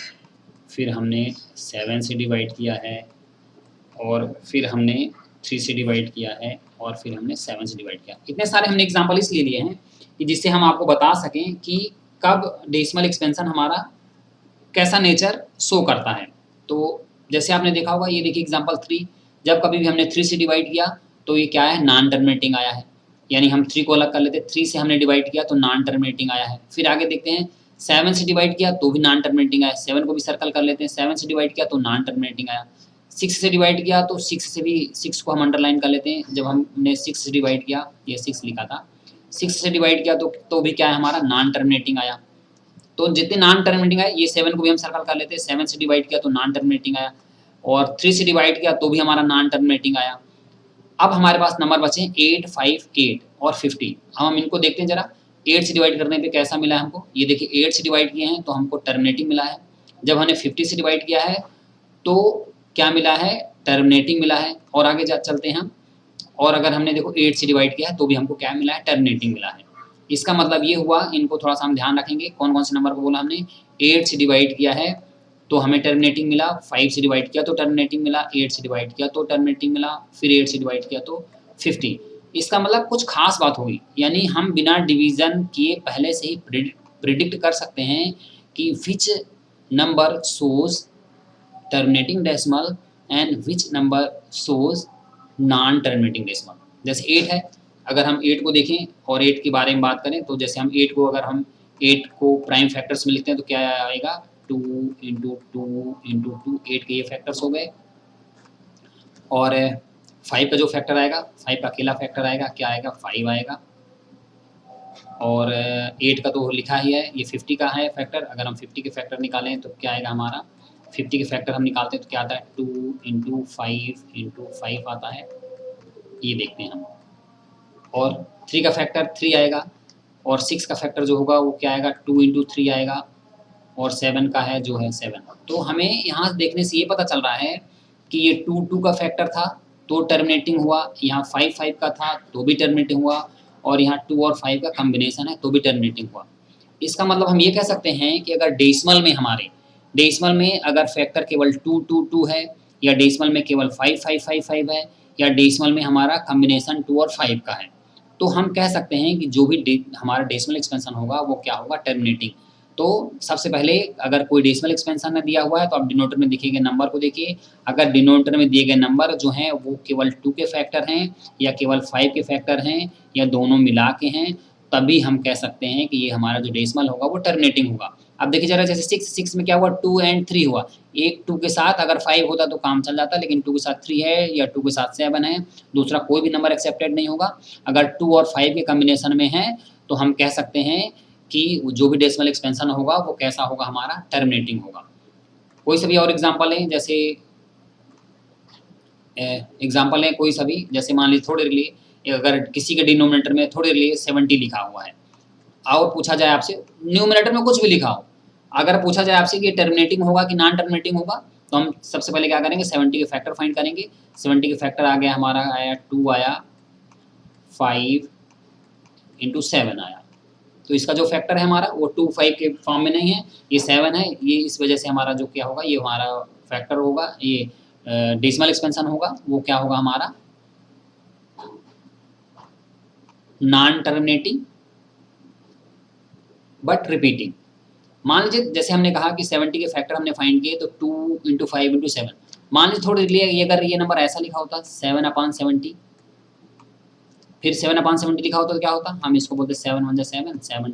Speaker 1: फिर हमने 7 से डिवाइड किया है और फिर हमने 3 से डिवाइड किया है और फिर हमने 7 से डिवाइड किया। इतने सारे हमने एग्जाम्पल इसलिए लिए हैं कि जिससे हम आपको बता सकें कि कब डेसिमल एक्सपेंशन हमारा कैसा नेचर शो करता है। तो जैसे आपने देखा होगा, ये देखिए एग्जाम्पल 3, जब कभी भी हमने 3 से डिवाइड किया तो ये क्या है, नॉन टर्मिनेटिंग आया है। यानी हम 3 को अलग कर लेते हैं, 3 से हमने डिवाइड किया तो नॉन टर्मिनेटिंग आया है। फिर आगे देखते हैं, 7 से डिवाइड किया तो भी नॉन टर्मिनेटिंग आया, 7 को भी सर्कल कर लेते हैं, 7 से डिवाइड किया तो नॉन टर्मिनेटिंग आया। 6 से डिवाइड किया तो 6 से भी, 6 को हम अंडरलाइन कर लेते हैं, जब हमने 6 से डिवाइड किया, ये 6 लिखा था, 6 से डिवाइड किया तो भी क्या है, हमारा नॉन टर्मिनेटिंग आया। तो जितने नॉन टर्मिनेटिंग आए, ये 7 को भी हम सर्कल कर लेते हैं, 7 से डिवाइड किया तो नॉन टर्मिनेटिंग आया, और 3 से डिवाइड किया तो भी हमारा नॉन टर्मिनेटिंग आया। अब हमारे पास नंबर बचे 8, 5, 8 और 50। अब हम इनको देखते हैं जरा, 8 से डिवाइड करने पे कैसा मिला है हमको। ये देखिए 8 से डिवाइड किए हैं तो हमको टर्मिनेटिंग मिला है, जब हमने 50 से डिवाइड किया है तो क्या मिला है, टर्मिनेटिंग मिला है। और आगे चलते हैं हम, और अगर हमने देखो 8 से डिवाइड किया है तो भी हमको क्या मिला है, टर्मिनेटिंग मिला है। इसका मतलब ये हुआ, इनको थोड़ा सा हम ध्यान रखेंगे, कौन कौन से नंबर को बोला हमने, 8 से डिवाइड किया है तो हमें टर्मिनेटिंग मिला, 5 से डिवाइड किया तो टर्मिनेटिंग मिला, 8 से डिवाइड किया तो टर्मिनेटिंग मिला, फिर 8 से डिवाइड किया तो 50। इसका मतलब कुछ खास बात होगी, यानी हम बिना डिवीज़न किए पहले से ही प्रिडिक्ट कर सकते हैं कि which number shows terminating decimal and which number shows non terminating decimal. जैसे 8 है, अगर हम 8 को देखें और 8 के बारे में बात करें तो जैसे हम 8 को, अगर हम 8 को प्राइम फैक्टर्स में लिखते हैं तो क्या आएगा, 2 इंटू 2 इंटू 2, 8 के ये फैक्टर्स हो गए। और 5 का जो फैक्टर आएगा, 5 का अकेला फैक्टर आएगा, क्या आएगा, 5 आएगा। और 8 का तो लिखा ही है, ये 50 का है फैक्टर। अगर हम 50 के फैक्टर निकालें तो क्या आएगा हमारा, 50 के फैक्टर हम निकालते हैं तो क्या आता है, 2 इंटू 5 इंटू 5 आता है, ये देखते हैं हम। और 3 का फैक्टर 3 आएगा, और 6 का फैक्टर जो होगा वो क्या आएगा, 2 इंटू 3 आएगा, और 7 का है जो है 7। तो हमें यहाँ देखने से ये पता चल रहा है कि ये 2 का फैक्टर था तो टर्मिनेटिंग हुआ, यहाँ 5 का था तो भी टर्मिनेटिंग हुआ, और यहाँ 2 और 5 का कॉम्बिनेशन है तो भी टर्मिनेटिंग हुआ। इसका मतलब हम ये कह सकते हैं कि अगर डेसिमल में हमारे, डेसिमल में अगर फैक्टर केवल 2 है, या डेसिमल में केवल 5 है, या डेसिमल में हमारा कॉम्बिनेशन 2 और 5 का है, तो हम कह सकते हैं कि जो भी हमारा डेसिमल एक्सपेंशन होगा वो क्या होगा, टर्मिनेटिंग। तो सबसे पहले अगर कोई डेसिमल एक्सपेंशन में दिया हुआ है तो आप डिनोमिनेटर में दिए गए नंबर को देखिए। अगर डिनोमिनेटर में दिए गए नंबर जो हैं वो केवल 2 के फैक्टर हैं, या केवल 5 के फैक्टर हैं, या दोनों मिला के हैं, तभी हम कह सकते हैं कि ये हमारा जो डेसिमल होगा वो टर्मिनेटिंग होगा। अब देखिए जरा, जैसे 6 में क्या हुआ, 2 एंड 3 हुआ, एक 2 के साथ अगर 5 होता तो काम चल जाता, लेकिन 2 के साथ 3 है, या 2 के साथ 7 है, दूसरा कोई भी नंबर एक्सेप्टेड नहीं होगा। अगर 2 और 5 के कॉम्बिनेशन में है तो हम कह सकते हैं कि जो भी डेसिमल एक्सपेंशन होगा वो कैसा होगा, हमारा टर्मिनेटिंग होगा। कोई से भी और एग्जांपल है, जैसे एग्जाम्पल है कोई सभी, जैसे मान लीजिए थोड़े लिए अगर किसी के डिनोमिनेटर में थोड़े लिए 70 लिखा हुआ है और पूछा जाए आपसे, न्यूमिनेटर में कुछ भी लिखा हो, अगर पूछा जाए आपसे कि टर्मिनेटिंग होगा कि नॉन टर्मिनेटिंग होगा, तो हम सबसे पहले क्या करेंगे, 70 के फैक्टर फाइंड करेंगे। 70 के फैक्टर आ गया हमारा, आया 2 आया, 5 इंटू 7 आया। तो इसका जो फैक्टर है हमारा वो 2 5 के फॉर्म में नहीं है, ये 7 है। ये इस वजह से हमारा जो क्या होगा, ये हमारा फैक्टर होगा, ये डेसिमल एक्सपेंशन होगा, वो क्या होगा हमारा नॉन टर्मिनेटिंग बट रिपीटिंग। मान लीजिए जैसे हमने कहा कि 70 के फैक्टर हमने फाइंड किए, तो 2 इंटू 5 इंटू 7। मान लीजिए थोड़ी लिए ये अगर ये नंबर ऐसा लिखा होता 7/70, फिर 7/70 लिखा होता तो क्या होता, हम इसको बोलते 7 1 जा 7, 7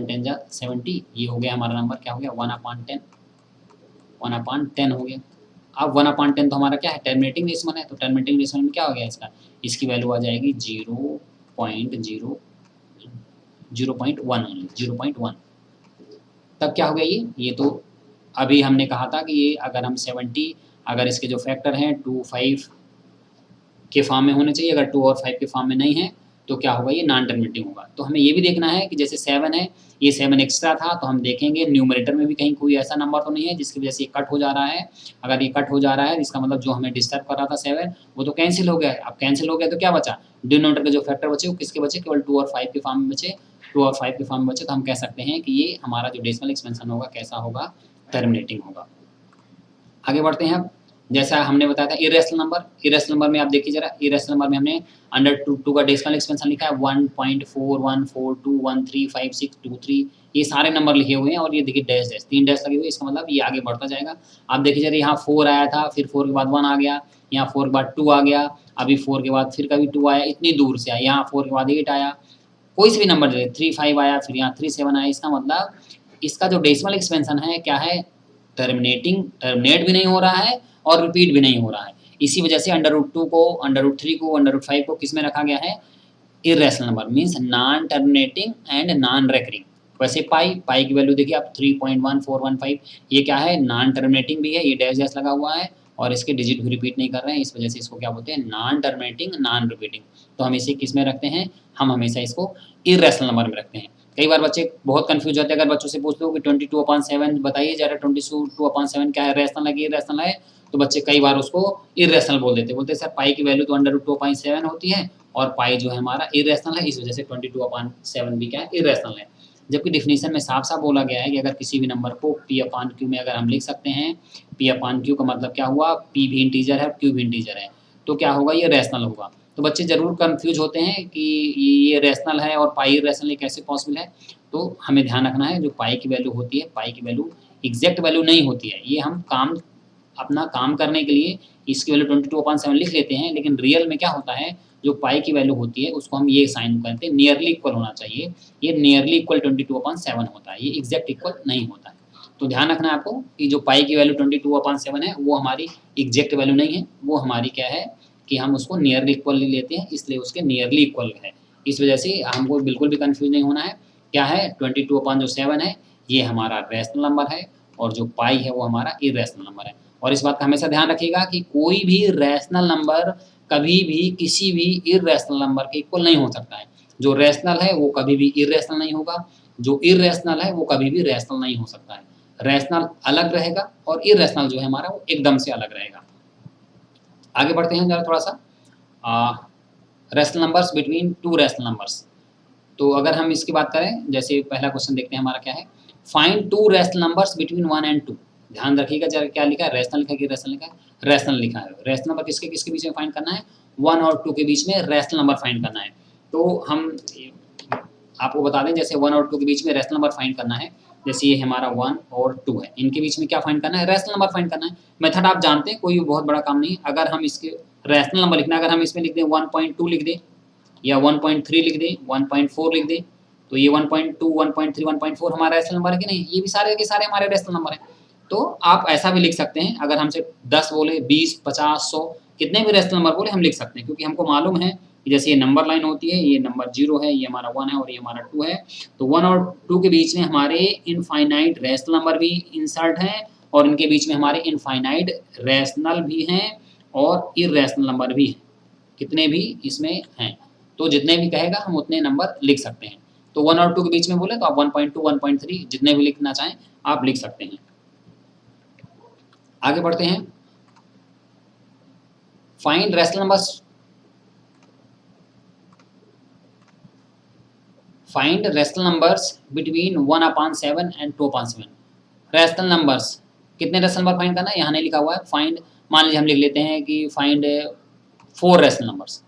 Speaker 1: 10 जा 70, ये हो गया हमारा नंबर, क्या हो गया 1/10, 1/10 हो गया। अब 1/10 तो हमारा क्या है, टर्मिनेटिंग डेसिमल है, तो टर्मिनेटिंग डेसिमल में क्या हो गया इसका, इसकी वैल्यू आ जाएगी 0.1 ओनली, 0.1। तब क्या हो गया ये तो अभी हमने कहा था कि ये अगर हम 70, अगर इसके जो फैक्टर हैं 2 5 के फॉर्म में होने चाहिए, अगर 2 और 5 के फॉर्म में नहीं है तो क्या होगा, ये नॉन टर्मिनेटिंग होगा। तो हमें ये भी देखना है कि जैसे 7 है, ये 7 एक्स्ट्रा था, तो हम देखेंगे न्यूमरेटर में भी कहीं कोई ऐसा नंबर तो नहीं है जिसकी वजह से ये कट हो जा रहा है। अगर ये कट हो जा रहा है इसका मतलब जो हमें डिस्टर्ब कर रहा था 7, वो तो कैंसिल हो गया है। अब कैंसिल हो गया तो क्या बचा, डिनोमिनेटर के जो फैक्टर बचे वो किसके बचे, केवल 2 और 5 के फॉर्म में बचे। 2 और 5 के फॉर्म में बचे, तो हम कह सकते हैं कि ये हमारा जो डेसिमल एक्सपेंशन होगा कैसा होगा, टर्मिनेटिंग होगा। आगे बढ़ते हैं अब, जैसा हमने बताया था इरेशनल नंबर, इरेशनल नंबर में आप देखिए जरा, इरेशनल नंबर में हमने अंडर 2 का डेसिमल एक्सपेंशन लिखा है 1.4142135623, ये सारे नंबर लिखे हुए हैं और ये देखिए डैश डैश 3 डैश लगे हुए, इसका मतलब ये आगे बढ़ता जाएगा। आप देखिए जरा, यहाँ 4 आया था, फिर 4 के बाद 1 आ गया, यहाँ 4 के बाद 2 आ गया, अभी 4 के बाद फिर कभी 2 आया, इतनी दूर से आया, यहाँ 4 के बाद 8 आया, कोई से भी नंबर दे 3 5 आया, फिर यहाँ 3 7 आया। इसका मतलब इसका जो डेसिमल एक्सपेंशन है क्या है, टर्मिनेट भी नहीं हो रहा है और रिपीट भी नहीं हो रहा है। इसी वजह से अंडर रूट 2 को, अंडर रूट 3 को, अंडर रूट 5 को किस में रखा गया है, irrational number means non terminating and non recurring. वैसे पाई की वैल्यू देखिए आप 3.1415, ये क्या है, नॉन टर्मिनेटिंग भी है, ये डैश डैश लगा हुआ है और इसके डिजिट भी रिपीट नहीं कर रहे हैं, इस वजह से इसको क्या बोलते हैं, नॉन टर्मिनेटिंग नॉन रिपीटिंग। तो हम इसे किस में रखते हैं, हम हमेशा इसको इरेशनल नंबर में रखते हैं। कई बार बच्चे बहुत कंफ्यूज होते हैं, अगर बच्चों से पूछ लो कि 22/7 बताइए जरा, 22/7 क्या है, रेशनल है कि इरेशनल है, तो बच्चे कई बार उसको इरेशनल बोल देते, बोलते सर पाई की वैल्यू तो अंडर रूट 2/7 होती है और पाई जो है हमारा इरेशनल है, इस वजह से 22/7 भी क्या है, इरेशनल है। जबकि डिफिनीशन में साफ साफ बोला गया है कि अगर किसी भी नंबर को p/q में अगर हम लिख सकते हैं, p/q का मतलब क्या हुआ, p भी इंटीजर है और q भी इंटीजर है, तो क्या होगा, ये रेशनल होगा। तो बच्चे ज़रूर कंफ्यूज होते हैं कि ये रेशनल है और पाई इरेशनल कैसे पॉसिबल है। तो हमें ध्यान रखना है, जो पाई की वैल्यू होती है, पाई की वैल्यू एग्जैक्ट वैल्यू नहीं होती है, ये हम अपना काम करने के लिए इसकी वैल्यू 22/7 लिख लेते हैं, लेकिन रियल में क्या होता है, जो पाई की वैल्यू होती है उसको हम ये साइन करते हैं, नियरली इक्वल होना चाहिए, ये नियरली इक्वल 22/7 होता है, ये एग्जैक्ट इक्वल नहीं होता है। तो ध्यान रखना है आपको कि जो पाई की वैल्यू 22/7 है वो हमारी एग्जैक्ट वैल्यू नहीं है, वो हमारी क्या है कि हम उसको नियरली इक्वल ले लेते हैं, इसलिए उसके नियरली इक्वल है। इस वजह से हमको बिल्कुल भी कंफ्यूज नहीं होना है, क्या है 22/7 है ये हमारा रेशनल नंबर है और जो पाई है वो हमारा इरेशनल नंबर है। और इस बात का हमेशा ध्यान रखिएगा कि कोई भी रैशनल नंबर कभी भी किसी भी इरेशनल नंबर के इक्वल नहीं हो सकता है। जो रैशनल है वो कभी भी इरेशनल नहीं होगा, जो इरेशनल है वो कभी भी रैशनल नहीं हो सकता है। रैशनल अलग रहेगा और इरेशनल जो है हमारा वो एकदम से अलग रहेगा। आगे बढ़ते हैं जरा थोड़ा सा, rational numbers between 2 rational numbers. तो अगर हम इसकी बात करें, जैसे पहला क्वेश्चन देखते हैं हमारा क्या है, find 2 rational numbers between 1 and 2। ध्यान रखिएगा जरा, क्या लिखा है, रैशनल लिखा है कि रैशनल लिखा है, रैशनल लिखा है। रैशनल नंबर किसके किसके बीच में फाइंड करना है, 1 और 2 के बीच में रैशनल नंबर फाइंड करना है। तो हम आपको बता दें, जैसे 1 और 2 के बीच में रैशनल नंबर फाइंड करना है, जैसे ये हमारा 1 और 2 है, इनके बीच में क्या फाइंड करना है, रैशनल नंबर फाइंड करना है। मेथड आप जानते हैं, कोई बहुत बड़ा काम नहीं। अगर हम इसके रैशनल नंबर लिखना है, अगर हम इसमें लिख दें 1.2 लिख दें या 1.3 लिख दें, 1.4 लिख दें, तो ये 1.2 1.3 1.4 हमारा रैशनल नंबर है कि नहीं, ये भी सारे के सारे हमारे रैशनल नंबर हैं। तो आप ऐसा भी लिख सकते हैं, अगर हमसे 10 बोले, 20 50 100 कितने भी रैशनल नंबर बोले हम लिख सकते हैं, क्योंकि हमको मालूम है कि जैसे ये नंबर लाइन होती है, ये नंबर 0 है, ये हमारा 1 है और ये हमारा 2 है, तो 1 और 2 के बीच में हमारे इनफाइनाइट रैशनल नंबर भी इंसर्ट हैं और इनके बीच में हमारे इनफाइनाइट रैशनल भी हैं और इरेशनल नंबर भी हैं, कितने भी इसमें हैं। तो जितने भी कहेगा हम उतने नंबर लिख सकते हैं। तो 1 और 2 के बीच में बोले तो आप 1.2, 1.3 जितने भी लिखना चाहें आप लिख सकते हैं। आगे बढ़ते हैं। Find rational numbers, find rational numbers between 1/7 and 2/7। Rational numbers, कितने रैशनल नंबर फाइंड करना है, यहाँ नहीं लिखा हुआ है। फाइंड, मान लीजिए हम लिख लेते हैं कि find 4 rational numbers.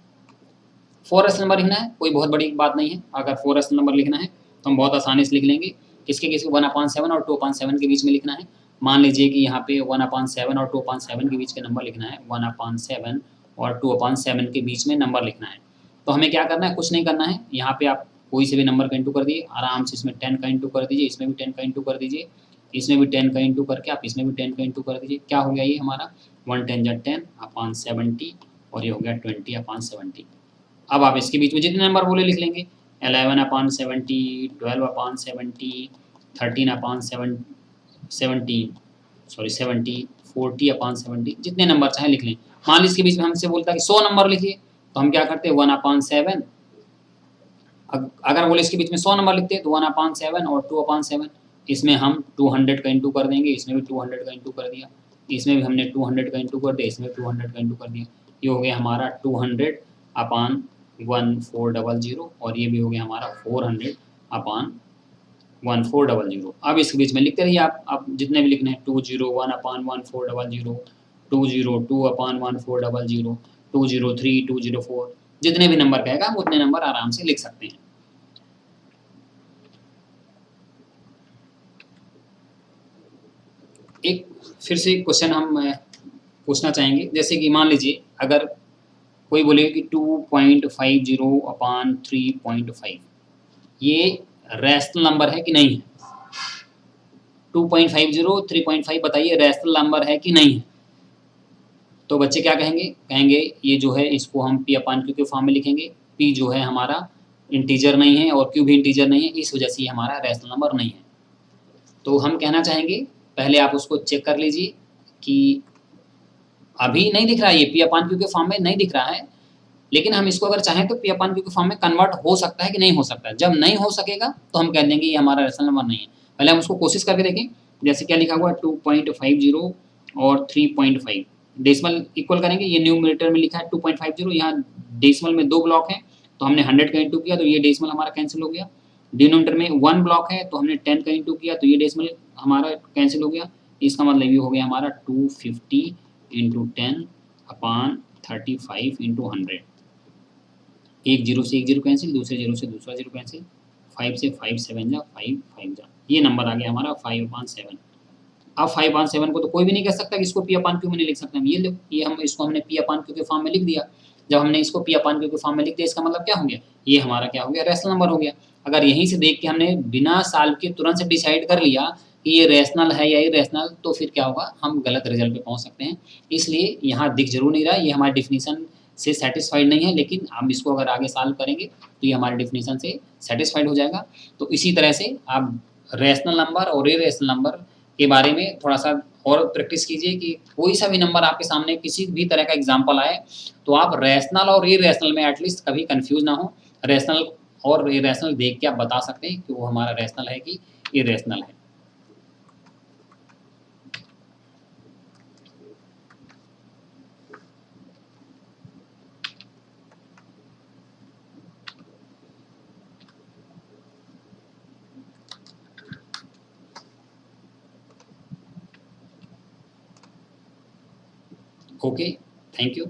Speaker 1: 4 rational number लिखना है, कोई बहुत बड़ी बात नहीं है। अगर 4 रैशनल नंबर लिखना है तो हम बहुत आसानी से लिख लेंगे। किसके किसके 1/7 और 2/7 के बीच में लिखना है। मान लीजिए कि यहाँ पे 1/7 और 2/7 के बीच के नंबर लिखना है। 1/7 और 2/7 के बीच में नंबर लिखना है। तो हमें क्या करना है, कुछ नहीं करना है। यहाँ पे आप कोई से भी नंबर का इंटू कर दिए, आराम से इसमें 10 का इंटू कर दीजिए, इसमें भी 10 का इंटू कर दीजिए, इसमें भी 10 का इंटू करके आप इसमें भी 10 का इंटू कर दीजिए। क्या हो गया ये हमारा 1 10 जा 10/70 और ये हो गया 20/70। अब आप इसके बीच में जितने नंबर बोले लिख लेंगे। 11/70, 12/70, 13/70, सॉरी 70, 40/70, जितने नंबर चाहे लिख लें। मान लीजिए इसके बीच में हमसे बोलता है कि 100 नंबर लिखिए, तो हम क्या करते हैं 1/7। अगर बोले इसके बीच में 100 नंबर लिखते हैं तो 1/7 और 2/7, इसमें हम 200 का इंटू कर देंगे, इसमें भी 200 का इंटू कर दिया, इसमें भी हमने 200 का इंटू कर दिया, इसमें 200 का इंटू कर दिया। ये हो गया हमारा 200/1400 और ये भी हो गया हमारा 400/1400। अब इसके बीच में लिखते रहिए आप जितने भी लिखने हैं। 201/1400, 202/1400, 203, 204, जितने भी नंबर कहेगा हम उतने नंबर आराम से लिख सकते हैं। एक फिर से क्वेश्चन हम पूछना चाहेंगे, जैसे कि मान लीजिए अगर कोई बोले कि 2.50/3.5 ये रैशनल नंबर है कि नहीं है। 2.50, 3.5 बताइए रैशनल नंबर है कि नहीं है। तो बच्चे क्या कहेंगे, कहेंगे ये जो है इसको हम P/Q के फॉर्म में लिखेंगे। P जो है हमारा इंटीजर नहीं है और Q भी इंटीजर नहीं है, इस वजह से ये हमारा रैशनल नंबर नहीं है। तो हम कहना चाहेंगे पहले आप उसको चेक कर लीजिए कि अभी नहीं दिख रहा है, ये P/Q के फॉर्म में नहीं दिख रहा है, लेकिन हम इसको अगर चाहें तो P/Q के फॉर्म में कन्वर्ट हो सकता है कि नहीं हो सकता है। जब नहीं हो सकेगा तो हम कह देंगे ये हमारा रैशनल नंबर नहीं है। पहले हम उसको कोशिश करके देखें। जैसे क्या लिखा हुआ है 2.50 और 3.5 डेसिमल इक्वल करेंगे। ये न्यूमरेटर में लिखा है 2.50, यहाँ डेसिमल में 2 ब्लॉक हैं तो हमने 100 का इंटू किया तो ये डेसिमल हमारा कैंसिल हो गया। डिनोमिनेटर में 1 ब्लॉक है तो हमने 10 का इंटू किया तो ये डेसिमल हमारा कैंसिल हो गया। इसका मतलब ये हो गया हमारा 250 × 10/35 × 100। एक जीरो से एक जीरो कैंसिल, दूसरे जीरो से दूसरा जीरो कैंसिल, 5 से 5 7 जा 5 5 जा, ये नंबर आ गया हमारा 5/7। अब 5/7 को तो कोई भी नहीं कह सकता कि इसको P/Q में नहीं लिख सकते हम। ये लो, ये हम इसको हमने P/Q के फॉर्म में लिख दिया। जब हमने इसको P/Q के फॉर्म में लिख दिया इसका मतलब क्या हो गया, ये हमारा क्या हो गया रैशनल नंबर हो गया। अगर यहीं से देख के हमने बिना सॉल्व के तुरंत से डिसाइड कर लिया कि ये रैशनल है या इरेशनल, तो फिर क्या होगा, हम गलत रिजल्ट पे पहुंच सकते हैं। इसलिए यहाँ दिख जरूर नहीं रहा, ये हमारी डिफिनीशन से सेटिस्फाइड नहीं है, लेकिन हम इसको अगर आगे सॉल्व करेंगे तो ये हमारे डिफिनीशन से सेटिस्फाइड हो जाएगा। तो इसी तरह से आप रैशनल नंबर और इरेशनल नंबर के बारे में थोड़ा सा और प्रैक्टिस कीजिए कि कोई सा भी नंबर आपके सामने किसी भी तरह का एग्जाम्पल आए तो आप रैशनल और इरेशनल में एटलीस्ट कभी कंफ्यूज ना हो। रैशनल और इरेशनल देख के आप बता सकते हैं कि वो हमारा रैशनल है कि इरेशनल है। Okay, thank you.